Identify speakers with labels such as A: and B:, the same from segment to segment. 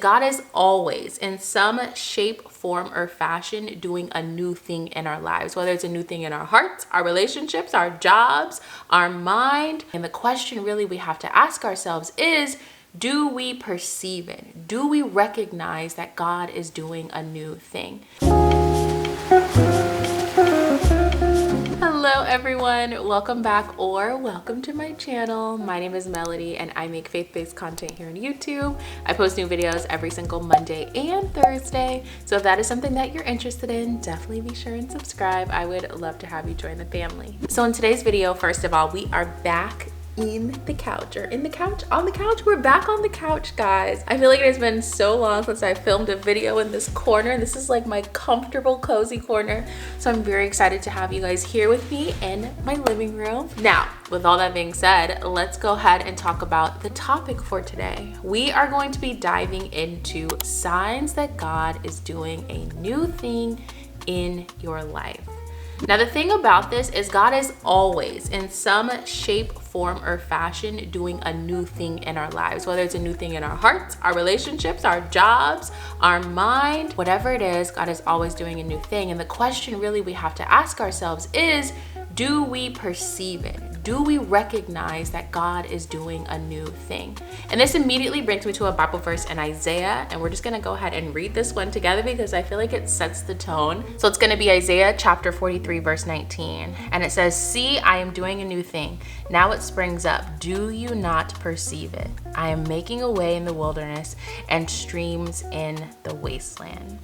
A: God is always, in some shape, form, or fashion, doing a new thing in our lives, whether it's a new thing in our hearts, our relationships, our jobs, our mind. And the question really we have to ask ourselves is, do we perceive it? Do we recognize that God is doing a new thing? Hello everyone, welcome back or welcome to my channel. My name is Melody and I make faith-based content here on YouTube. I post new videos every single Monday and Thursday. So if that is something that you're interested in, definitely be sure and subscribe. I would love to have you join the family. So in today's video, first of all, we are back on the couch. We're back on the couch, guys. I feel like it has been so long since I filmed a video in this corner. This is like my comfortable, cozy corner. So I'm very excited to have you guys here with me in my living room. Now, with all that being said, let's go ahead and talk about the topic for today. We are going to be diving into signs that God is doing a new thing in your life. Now, the thing about this is God is always, in some shape, form, or fashion, doing a new thing in our lives, whether it's a new thing in our hearts, our relationships, our jobs, our mind, whatever it is, God is always doing a new thing. And the question really we have to ask ourselves is, do we perceive it? Do we recognize that God is doing a new thing? And this immediately brings me to a Bible verse in Isaiah, and we're just gonna go ahead and read this one together because I feel like it sets the tone. So it's gonna be Isaiah chapter 43, verse 19. And it says, "See, I am doing a new thing. Now it springs up. Do you not perceive it? I am making a way in the wilderness and streams in the wasteland."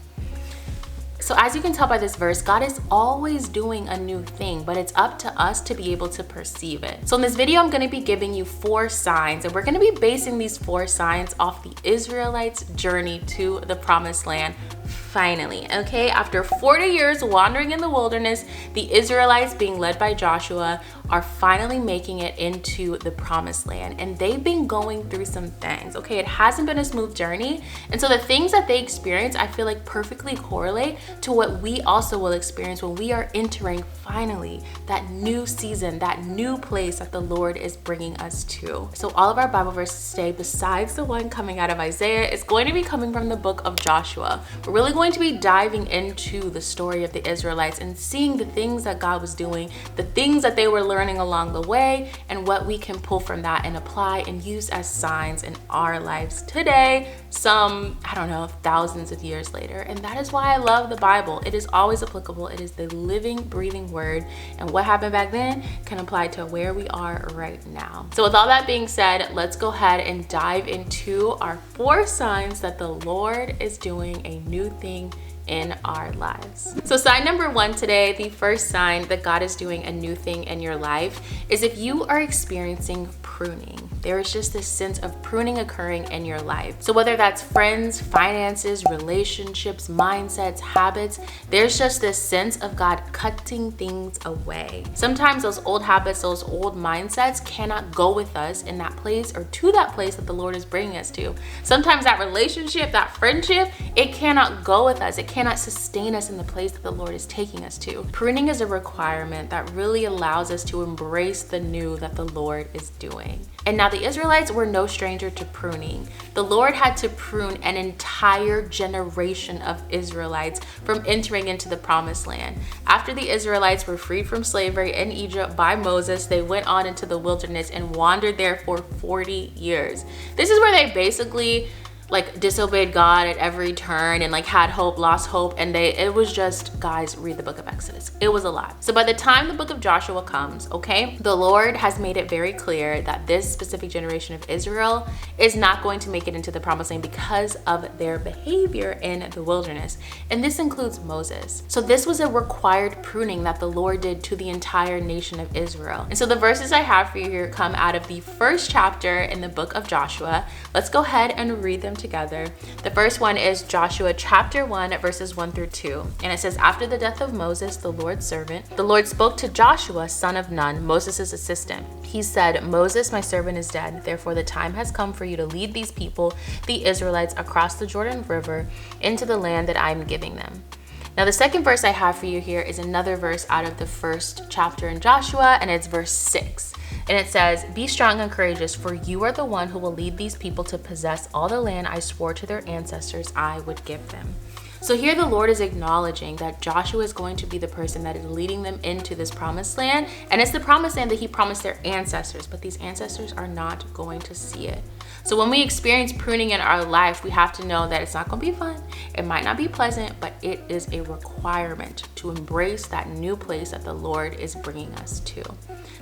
A: So as you can tell by this verse, God is always doing a new thing, but it's up to us to be able to perceive it. So in this video, I'm going to be giving you 4 signs, and we're going to be basing these 4 signs off the Israelites' journey to the promised land. Finally, okay, after 40 years wandering in the wilderness, the Israelites, being led by Joshua, are finally making it into the promised land. And they've been going through some things, okay? It hasn't been a smooth journey. And so the things that they experience, I feel like perfectly correlate to what we also will experience when we are entering finally that new season, that new place that the Lord is bringing us to. So all of our Bible verses today, besides the one coming out of Isaiah, is going to be coming from the book of Joshua. We're really going to be diving into the story of the Israelites and seeing the things that God was doing, the things that they were learning along the way, and what we can pull from that and apply and use as signs in our lives today, some, I don't know, thousands of years later. And that is why I love the Bible. It is always applicable. It is the living, breathing word. And what happened back then can apply to where we are right now. So with all that being said, let's go ahead and dive into our 4 signs that the Lord is doing a new thing in our lives. So sign number 1 today, the first sign that God is doing a new thing in your life, is if you are experiencing pruning. There is just this sense of pruning occurring in your life. So whether that's friends, finances, relationships, mindsets, habits, there's just this sense of God cutting things away. Sometimes those old habits, those old mindsets cannot go with us in that place or to that place that the Lord is bringing us to. Sometimes that relationship, that friendship, it cannot go with us. It cannot sustain us in the place that the Lord is taking us to. Pruning is a requirement that really allows us to embrace the new that the Lord is doing. And now the Israelites were no stranger to pruning. The Lord had to prune an entire generation of Israelites from entering into the promised land. After the Israelites were freed from slavery in Egypt by Moses, they went on into the wilderness and wandered there for 40 years. This is where they basically disobeyed God at every turn and had hope, lost hope, and it was just, guys, read the book of Exodus. It was a lot. So by the time the book of Joshua comes, okay, the Lord has made it very clear that this specific generation of Israel is not going to make it into the promised land because of their behavior in the wilderness. And this includes Moses. So this was a required pruning that the Lord did to the entire nation of Israel. And so the verses I have for you here come out of the first chapter in the book of Joshua. Let's go ahead and read them together. The first one is Joshua chapter 1 verses 1 through 2. And it says, "After the death of Moses, the Lord's servant, the Lord spoke to Joshua, son of Nun, Moses' assistant. He said, 'Moses, my servant, is dead. Therefore the time has come for you to lead these people, the Israelites, across the Jordan River into the land that I am giving them.'" Now the second verse I have for you here is another verse out of the first chapter in Joshua, and it's verse 6. And it says, "Be strong and courageous, for you are the one who will lead these people to possess all the land I swore to their ancestors I would give them." So here the Lord is acknowledging that Joshua is going to be the person that is leading them into this promised land. And it's the promised land that he promised their ancestors, but these ancestors are not going to see it. So when we experience pruning in our life, we have to know that it's not going to be fun. It might not be pleasant, but it is a requirement to embrace that new place that the Lord is bringing us to.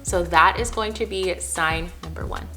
A: So that is going to be sign number 1.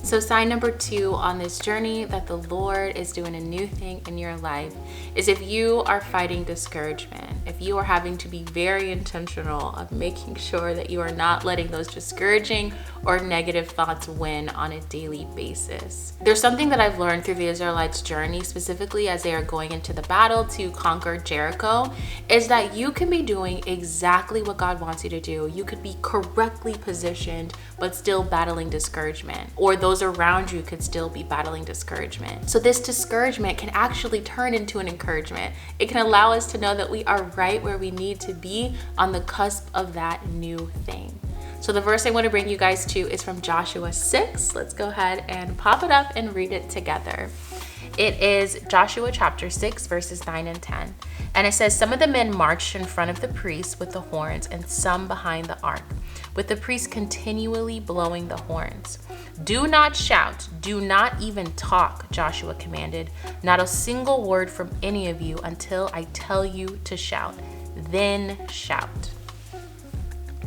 A: So sign number 2 on this journey that the Lord is doing a new thing in your life is if you are fighting discouragement, if you are having to be very intentional of making sure that you are not letting those discouraging or negative thoughts win on a daily basis. There's something that I've learned through the Israelites' journey, specifically as they are going into the battle to conquer Jericho, is that you can be doing exactly what God wants you to do. You could be correctly positioned, but still battling discouragement, or those around you could still be battling discouragement. So this discouragement can actually turn into an encouragement. It can allow us to know that we are right where we need to be on the cusp of that new thing. So the verse I want to bring you guys to is from Joshua 6. Let's go ahead and pop it up and read it together. It is Joshua chapter 6, verses 9 and 10. And it says, "Some of the men marched in front of the priests with the horns, and some behind the ark, with the priests continually blowing the horns. 'Do not shout, do not even talk,' Joshua commanded. 'Not a single word from any of you until I tell you to shout. Then shout.'"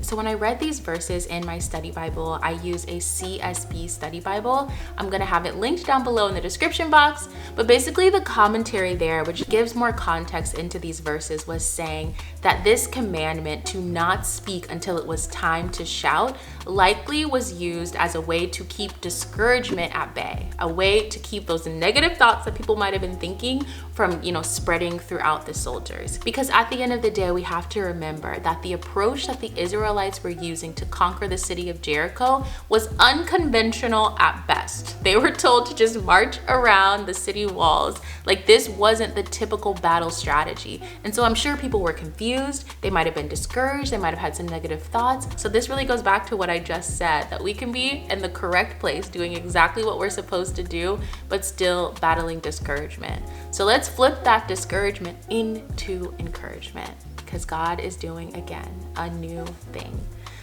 A: So when I read these verses in my study Bible, I use a CSB study Bible. I'm gonna have it linked down below in the description box. But basically the commentary there, which gives more context into these verses, was saying that this commandment to not speak until it was time to shout likely was used as a way to keep discouragement at bay, a way to keep those negative thoughts that people might have been thinking from, spreading throughout the soldiers. Because at the end of the day, we have to remember that the approach that the Israelites were using to conquer the city of Jericho was unconventional at best. They were told to just march around the city walls. Like, this wasn't the typical battle strategy. And so I'm sure people were confused. They might have been discouraged. They might have had some negative thoughts. So this really goes back to what I just said, that we can be in the correct place doing exactly what we're supposed to do, but still battling discouragement. So let's flip that discouragement into encouragement, because God is doing, again, a new thing.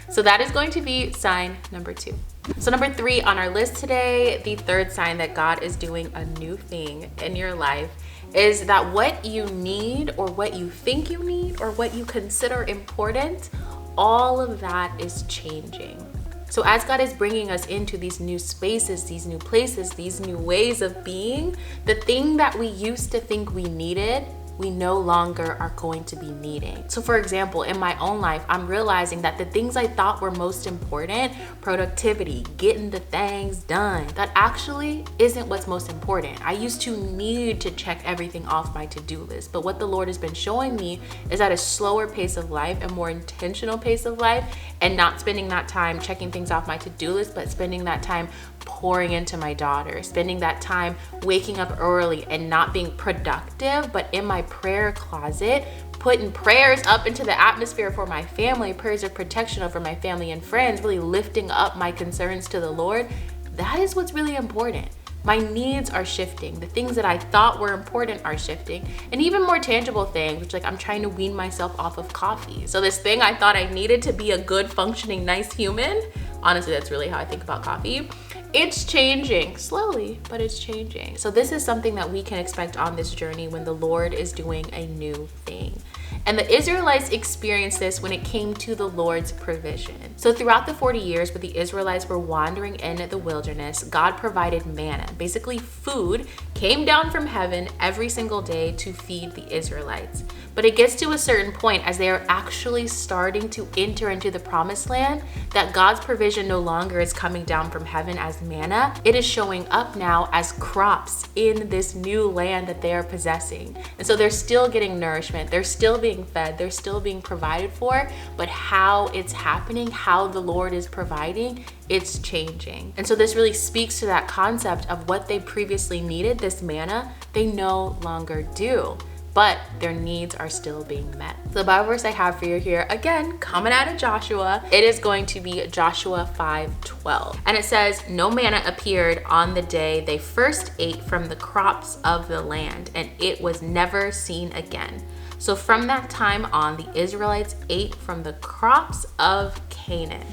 A: So that is going to be sign number 2. So number 3 on our list today, the third sign that God is doing a new thing in your life, is that what you need, or what you think you need, or what you consider important, all of that is changing. So as God is bringing us into these new spaces, these new places, these new ways of being, the thing that we used to think we needed, we no longer are going to be needing. So for example, in my own life, I'm realizing that the things I thought were most important, productivity, getting the things done, that actually isn't what's most important. I used to need to check everything off my to-do list, but what the Lord has been showing me is at a slower pace of life, a more intentional pace of life, and not spending that time checking things off my to-do list, but spending that time pouring into my daughter, spending that time waking up early and not being productive, but in my prayer closet, putting prayers up into the atmosphere for my family, prayers of protection over my family and friends, really lifting up my concerns to the Lord. That is what's really important. My needs are shifting. The things that I thought were important are shifting. And even more tangible things, which, like, I'm trying to wean myself off of coffee. So this thing I thought I needed to be a good, functioning, nice human, honestly, that's really how I think about coffee. It's changing slowly, but it's changing. So this is something that we can expect on this journey when the Lord is doing a new thing. And the Israelites experienced this when it came to the Lord's provision. So throughout the 40 years where the Israelites were wandering in the wilderness, God provided manna. Basically, food came down from heaven every single day to feed the Israelites. But it gets to a certain point as they are actually starting to enter into the promised land that God's provision no longer is coming down from heaven as manna. It is showing up now as crops in this new land that they are possessing. And so they're still getting nourishment. They're still being fed. They're still being provided for. But how it's happening, how the Lord is providing, it's changing. And so this really speaks to that concept of what they previously needed, this manna, they no longer do. but their needs are still being met. So the Bible verse I have for you here, again, coming out of Joshua, it is going to be Joshua 5:12. And it says, "No manna appeared on the day they first ate from the crops of the land, and it was never seen again. So from that time on, the Israelites ate from the crops of Canaan."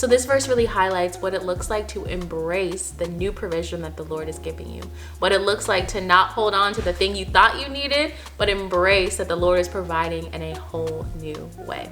A: So this verse really highlights what it looks like to embrace the new provision that the Lord is giving you. What it looks like to not hold on to the thing you thought you needed, but embrace that the Lord is providing in a whole new way.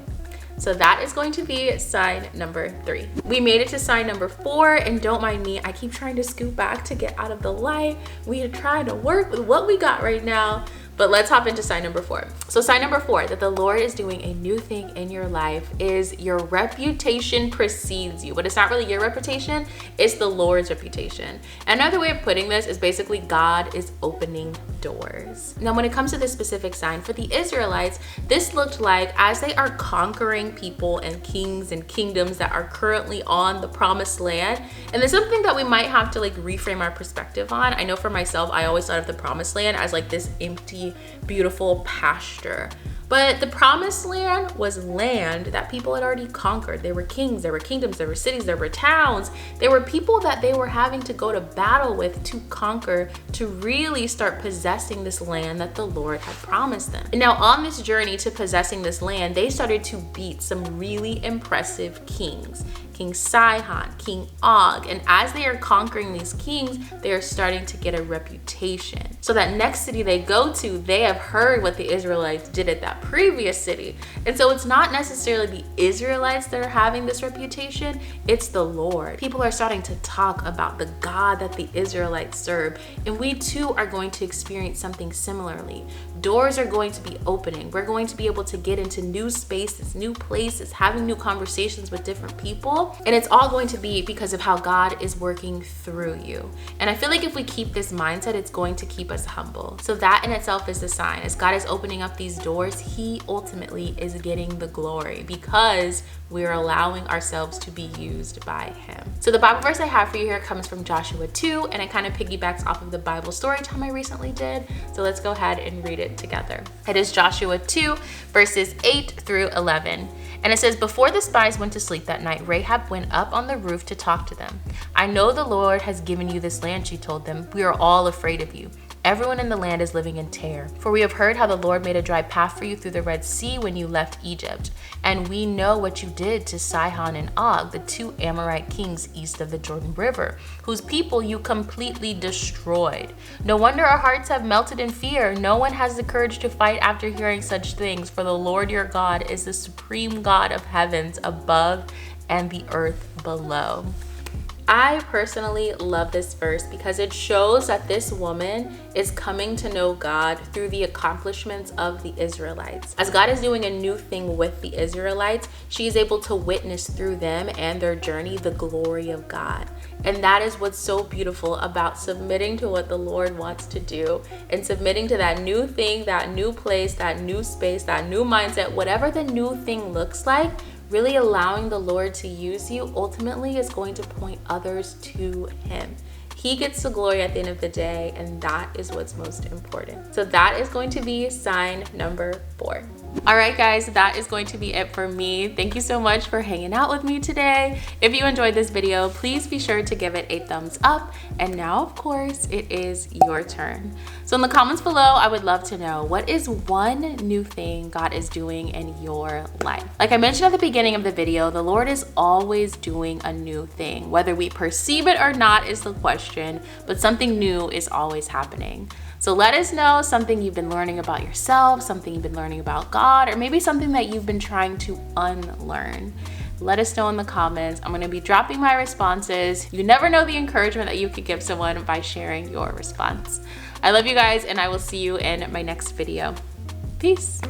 A: So that is going to be sign number 3. We made it to sign number 4, and don't mind me, I keep trying to scoot back to get out of the light. We are trying to work with what we got right now. But let's hop into sign number 4. So sign number 4, that the Lord is doing a new thing in your life, is your reputation precedes you. But it's not really your reputation, it's the Lord's reputation. Another way of putting this is basically God is opening doors. Now, when it comes to this specific sign, for the Israelites, this looked like as they are conquering people and kings and kingdoms that are currently on the promised land. And there's something that we might have to like reframe our perspective on. I know for myself, I always thought of the promised land as like this empty, beautiful pasture. But the promised land was land that people had already conquered. There were kings, there were kingdoms, there were cities, there were towns. There were people that they were having to go to battle with to conquer, to really start possessing this land that the Lord had promised them. And now on this journey to possessing this land, they started to beat some really impressive kings. King Sihon, King Og. And as they are conquering these kings, they are starting to get a reputation. So that next city they go to, they have heard what the Israelites did at that previous city. And so it's not necessarily the Israelites that are having this reputation, it's the Lord. People are starting to talk about the God that the Israelites serve. And we too are going to experience something similarly. Doors are going to be opening. We're going to be able to get into new spaces, new places, having new conversations with different people. And it's all going to be because of how God is working through you. And I feel like if we keep this mindset, it's going to keep us humble. So that in itself is the sign. As God is opening up these doors, He ultimately is getting the glory because we're allowing ourselves to be used by Him. So the Bible verse I have for you here comes from Joshua 2, and it kind of piggybacks off of the Bible story time I recently did. So let's go ahead and read it together. It is Joshua 2, verses 8 through 11. And it says, "Before the spies went to sleep that night, Rahab went up on the roof to talk to them. 'I know the Lord has given you this land,' she told them. 'We are all afraid of you. Everyone in the land is living in terror. For we have heard how the Lord made a dry path for you through the Red Sea when you left Egypt. And we know what you did to Sihon and Og, the 2 Amorite kings east of the Jordan River, whose people you completely destroyed. No wonder our hearts have melted in fear. No one has the courage to fight after hearing such things, for the Lord your God is the supreme God of heavens above and the earth below.'" I personally love this verse because it shows that this woman is coming to know God through the accomplishments of the Israelites. As God is doing a new thing with the Israelites, she is able to witness through them and their journey the glory of God. And that is what's so beautiful about submitting to what the Lord wants to do and submitting to that new thing, that new place, that new space, that new mindset, whatever the new thing looks like. Really allowing the Lord to use you ultimately is going to point others to Him. He gets the glory at the end of the day, and that is what's most important. So that is going to be sign number 4. All right, guys, that is going to be it for me. Thank you so much for hanging out with me today. If you enjoyed this video, please be sure to give it a thumbs up. And now, of course, it is your turn. So in the comments below, I would love to know, what is one new thing God is doing in your life? Like I mentioned at the beginning of the video, the Lord is always doing a new thing. Whether we perceive it or not is the question, but something new is always happening. So let us know something you've been learning about yourself, something you've been learning about God, or maybe something that you've been trying to unlearn. Let us know in the comments. I'm going to be dropping my responses. You never know the encouragement that you could give someone by sharing your response. I love you guys, and I will see you in my next video. Peace.